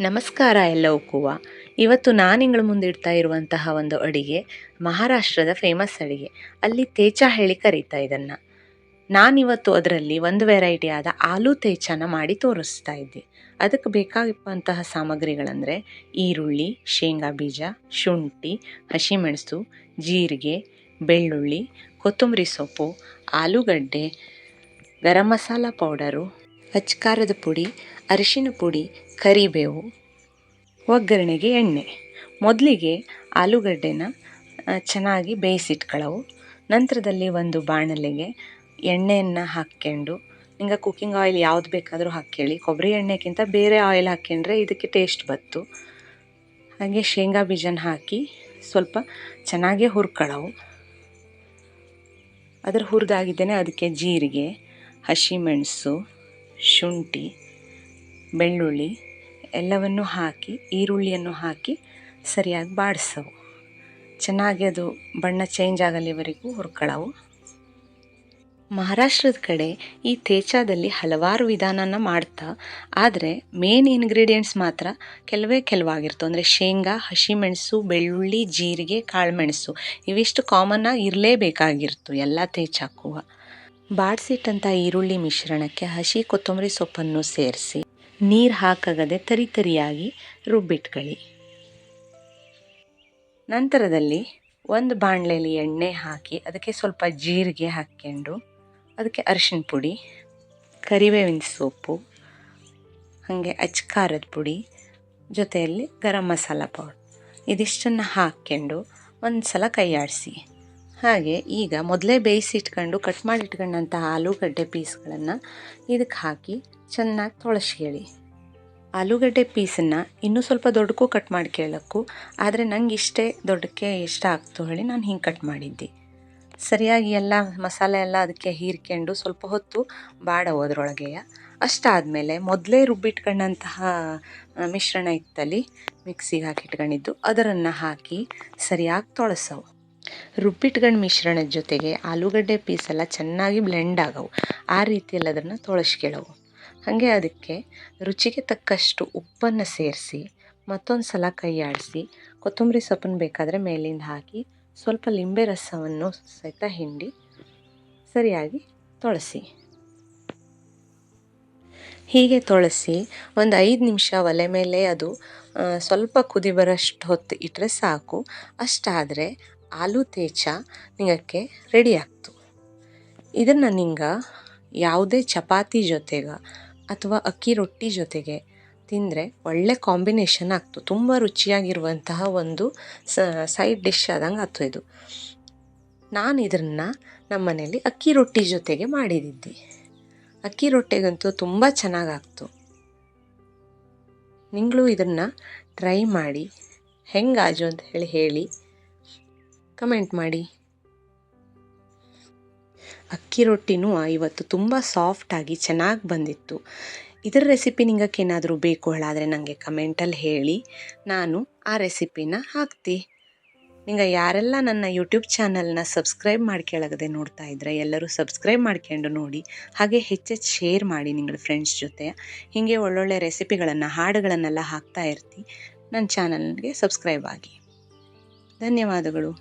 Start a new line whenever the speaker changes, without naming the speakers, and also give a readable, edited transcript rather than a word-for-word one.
ನಮಸ್ಕಾರ ಎಲ್ಲವಕ್ಕೂ. ಇವತ್ತು ನಾನು ನಿಗಳ ಮುಂದೆ ಇಡ್ತಾ ಇರುವಂತಹ ಒಂದು ಅಡಿಗೆ ಮಹಾರಾಷ್ಟ್ರದ ಫೇಮಸ್ ಅಡಿಗೆ. ಅಲ್ಲಿ ತೇಚಾ ಹೇಳಿ ಕರೀತಾ ಇದನ್ನು. ನಾನಿವತ್ತು ಅದರಲ್ಲಿ ಒಂದು ವೆರೈಟಿ ಆದ ಆಲೂ ತೇಚಾನ ಮಾಡಿ ತೋರಿಸ್ತಾ ಇದ್ದೆ. ಅದಕ್ಕೆ ಬೇಕಾಗಿರುವಂತಹ ಸಾಮಗ್ರಿಗಳಂದರೆ ಈರುಳ್ಳಿ, ಶೇಂಗಾ ಬೀಜ, ಶುಂಠಿ, ಹಸಿಮೆಣಸು, ಜೀರಿಗೆ, ಬೆಳ್ಳುಳ್ಳಿ, ಕೊತ್ತಂಬರಿ ಸೊಪ್ಪು, ಆಲೂಗಡ್ಡೆ, ಗರಂ ಮಸಾಲ ಪೌಡರು, ಅಚ್ಕಾರದ ಪುಡಿ, ಅರಿಶಿನ ಪುಡಿ, ಕರಿಬೇವು, ಒಗ್ಗರಣೆಗೆ ಎಣ್ಣೆ. ಮೊದಲಿಗೆ ಆಲೂಗಡ್ಡೆನ ಚೆನ್ನಾಗಿ ಬೇಯಿಸಿಟ್ಕೊಳ್ಳವು. ನಂತರದಲ್ಲಿ ಒಂದು ಬಾಣಲೆಗೆ ಎಣ್ಣೆಯನ್ನು ಹಾಕ್ಕೊಂಡು, ನಿಂಗೆ ಕುಕ್ಕಿಂಗ್ ಆಯಿಲ್ ಯಾವ್ದು ಬೇಕಾದರೂ ಹಾಕ್ಕೊಳ್ಳಿ. ಕೊಬ್ಬರಿ ಎಣ್ಣೆಗಿಂತ ಬೇರೆ ಆಯಿಲ್ ಹಾಕ್ಕೊಂಡ್ರೆ ಇದಕ್ಕೆ ಟೇಸ್ಟ್ ಬತ್ತು. ಹಾಗೆ ಶೇಂಗಾ ಬೀಜನ ಹಾಕಿ ಸ್ವಲ್ಪ ಚೆನ್ನಾಗೇ ಹುರ್ಕೊಳ್ಳವು. ಅದರ ಹುರಿದಾಗಿದ್ದೇನೆ ಅದಕ್ಕೆ ಜೀರಿಗೆ, ಹಸಿಮೆಣಸು, ಶುಂಠಿ, ಬೆಳ್ಳುಳ್ಳಿ ಎಲ್ಲವನ್ನು ಹಾಕಿ ಈರುಳ್ಳಿಯನ್ನು ಹಾಕಿ ಸರಿಯಾಗಿ ಬಾಡಿಸವು. ಚೆನ್ನಾಗಿ ಅದು ಬಣ್ಣ ಚೇಂಜ್ ಆಗಲಿವರೆಗೂ ಹುರ್ಕೊಳ್ಳವು. ಮಹಾರಾಷ್ಟ್ರದ ಕಡೆ ಈ ತೇಚಾದಲ್ಲಿ ಹಲವಾರು ವಿಧಾನನ ಮಾಡ್ತಾ, ಆದರೆ ಮೇನ್ ಇಂಗ್ರೀಡಿಯೆಂಟ್ಸ್ ಮಾತ್ರ ಕೆಲವಾಗಿರ್ತವೆ. ಅಂದರೆ ಶೇಂಗಾ, ಹಸಿಮೆಣಸು, ಬೆಳ್ಳುಳ್ಳಿ, ಜೀರಿಗೆ, ಕಾಳುಮೆಣಸು ಇವಿಷ್ಟು ಕಾಮನ್ನಾಗಿ ಇರಲೇಬೇಕಾಗಿರ್ತು ಎಲ್ಲ ತೇಚಾಕ್ಕೂ. ಬಾಡಿಸಿಟ್ಟಂಥ ಈರುಳ್ಳಿ ಮಿಶ್ರಣಕ್ಕೆ ಹಸಿ ಕೊತ್ತಂಬರಿ ಸೊಪ್ಪನ್ನು ಸೇರಿಸಿ ನೀರು ಹಾಕಾಗದೆ ತರಿಯಾಗಿ ರುಬ್ಬಿಟ್ಕೊಳ್ಳಿ. ನಂತರದಲ್ಲಿ ಒಂದು ಬಾಣಲೆಯಲ್ಲಿ ಎಣ್ಣೆ ಹಾಕಿ ಅದಕ್ಕೆ ಸ್ವಲ್ಪ ಜೀರಿಗೆ ಹಾಕ್ಕೊಂಡು ಅದಕ್ಕೆ ಅರಿಶಿನ ಪುಡಿ, ಕರಿಬೇವಿನ ಸೊಪ್ಪು, ಹಾಗೆ ಅಚ್ಕಾರದ ಪುಡಿ, ಜೊತೆಯಲ್ಲಿ ಗರಂ ಮಸಾಲ ಪೌಡರ್ ಇದಿಷ್ಟನ್ನು ಹಾಕ್ಕೊಂಡು ಒಂದು ಸಲ ಕೈ ಆಡಿಸಿ. ಹಾಗೆ ಈಗ ಮೊದಲೇ ಬೇಯಿಸಿಟ್ಕೊಂಡು ಕಟ್ ಮಾಡಿ ಇಟ್ಕೊಂಡಂಥ ಆಲೂಗಡ್ಡೆ ಪೀಸ್ಗಳನ್ನು ಇದಕ್ಕೆ ಹಾಕಿ ಚೆನ್ನಾಗಿ ತೊಳಸ್ಕೊಳ್ಳಿ. ಆಲೂಗಡ್ಡೆ ಪೀಸನ್ನು ಇನ್ನೂ ಸ್ವಲ್ಪ ದೊಡ್ಡಕ್ಕೂ ಕಟ್ ಮಾಡಿ ಕೇಳೋಕ್ಕೂ, ಆದರೆ ನಂಗೆ ಇಷ್ಟೇ ದೊಡ್ಡಕ್ಕೆ ಇಷ್ಟ ಆಗ್ತು ಹೇಳಿ ನಾನು ಹಿಂಗೆ ಕಟ್ ಮಾಡಿದ್ದೆ. ಸರಿಯಾಗಿ ಎಲ್ಲ ಮಸಾಲೆ ಎಲ್ಲ ಅದಕ್ಕೆ ಹೀರ್ಕೊಂಡು ಸ್ವಲ್ಪ ಹೊತ್ತು ಬಾಡವು ಅದರೊಳಗೆ. ಅಷ್ಟಾದಮೇಲೆ ಮೊದಲೇ ರುಬ್ಬಿಟ್ಕೊಂಡಂತಹ ಮಿಶ್ರಣ ಇತ್ತಲ್ಲಿ ಮಿಕ್ಸಿಗೆ ಹಾಕಿಟ್ಕೊಂಡಿದ್ದು ಅದನ್ನು ಹಾಕಿ ಸರಿಯಾಗಿ ತೊಳಸವು. ರುಬ್ಬಿಟ್ಕೊಂಡು ಮಿಶ್ರಣದ ಜೊತೆಗೆ ಆಲೂಗಡ್ಡೆ ಪೀಸೆಲ್ಲ ಚೆನ್ನಾಗಿ ಬ್ಲೆಂಡ್ ಆಗವು. ಆ ರೀತಿಯಲ್ಲಿ ಅದನ್ನು ತೊಳಸ್ಕೊಳ್ಳವು. ಹಾಗೆ ಅದಕ್ಕೆ ರುಚಿಗೆ ತಕ್ಕಷ್ಟು ಉಪ್ಪನ್ನು ಸೇರಿಸಿ ಮತ್ತೊಂದು ಸಲ ಕೈ ಆಡಿಸಿ ಕೊತ್ತಂಬರಿ ಸೊಪ್ಪನ್ನು ಬೇಕಾದರೆ ಮೇಲಿಂದ ಹಾಕಿ ಸ್ವಲ್ಪ ಲಿಂಬೆ ರಸವನ್ನು ಸಹಿತ ಹಿಂಡಿ ಸರಿಯಾಗಿ ತೊಳಸಿ. ಹೀಗೆ ತೊಳಸಿ ಒಂದು 5 ನಿಮಿಷ ಒಲೆ ಮೇಲೆ ಅದು ಸ್ವಲ್ಪ ಕುದಿ ಬರೋಷ್ಟು ಹೊತ್ತು ಇಟ್ಟರೆ ಸಾಕು. ಅಷ್ಟಾದರೆ ಆಲೂ ತೇಚಾ ನಿಂಗಕ್ಕೆ ರೆಡಿ ಆಗ್ತು. ಇದನ್ನು ನಿಂಗೆ ಯಾವುದೇ ಚಪಾತಿ ಜೊತೆಗೆ ಅಥವಾ ಅಕ್ಕಿ ರೊಟ್ಟಿ ಜೊತೆಗೆ ತಿಂದರೆ ಒಳ್ಳೆ ಕಾಂಬಿನೇಷನ್ ಆಗ್ತು. ತುಂಬ ರುಚಿಯಾಗಿರುವಂತಹ ಒಂದು ಸೈಡ್ ಡಿಶ್ ಆದಂಗೆ ಆಗ್ತು ಇದು. ನಾನು ಇದನ್ನು ನಮ್ಮ ಮನೇಲಿ ಅಕ್ಕಿ ರೊಟ್ಟಿ ಜೊತೆಗೆ ಮಾಡಿದ್ದೆ. ಅಕ್ಕಿ ರೊಟ್ಟಿಗಂತೂ ತುಂಬ ಚೆನ್ನಾಗಾಗ್ತು. ನಿಂಗಳು ಇದನ್ನು ಟ್ರೈ ಮಾಡಿ ಹೆಂಗಾಜು ಅಂತ ಹೇಳಿ ಕಮೆಂಟ್ ಮಾಡಿ. ಅಕ್ಕಿ ರೊಟ್ಟಿನೂ ಇವತ್ತು ತುಂಬ ಸಾಫ್ಟಾಗಿ ಚೆನ್ನಾಗಿ ಬಂದಿತ್ತು. ಇದರ ರೆಸಿಪಿ ನಿಂಗಕ್ಕೆ ಏನಾದರೂ ಬೇಕು ಹೇಳಾದರೆ ನನಗೆ ಕಮೆಂಟಲ್ಲಿ ಹೇಳಿ, ನಾನು ಆ ರೆಸಿಪಿನ ಹಾಕ್ತಿ. ನಿಂಗೆ ಯಾರೆಲ್ಲ ನನ್ನ ಯೂಟ್ಯೂಬ್ ಚಾನಲ್ನ ಸಬ್ಸ್ಕ್ರೈಬ್ ಮಾಡ್ಕೊಳ್ಳದೆ ನೋಡ್ತಾ ಇದ್ರೆ ಎಲ್ಲರೂ ಸಬ್ಸ್ಕ್ರೈಬ್ ಮಾಡ್ಕೊಂಡು ನೋಡಿ. ಹಾಗೆ ಹೆಚ್ಚೆಚ್ಚು ಶೇರ್ ಮಾಡಿ ನಿಂಗಳ ಫ್ರೆಂಡ್ಸ್ ಜೊತೆ. ಹೀಗೆ ಒಳ್ಳೊಳ್ಳೆ ರೆಸಿಪಿಗಳನ್ನು ಹಾಡುಗಳನ್ನೆಲ್ಲ ಹಾಕ್ತಾ ಇರ್ತಿ. ನನ್ನ ಚಾನಲ್ಗೆ ಸಬ್ಸ್ಕ್ರೈಬ್ ಆಗಿ. ಧನ್ಯವಾದಗಳು.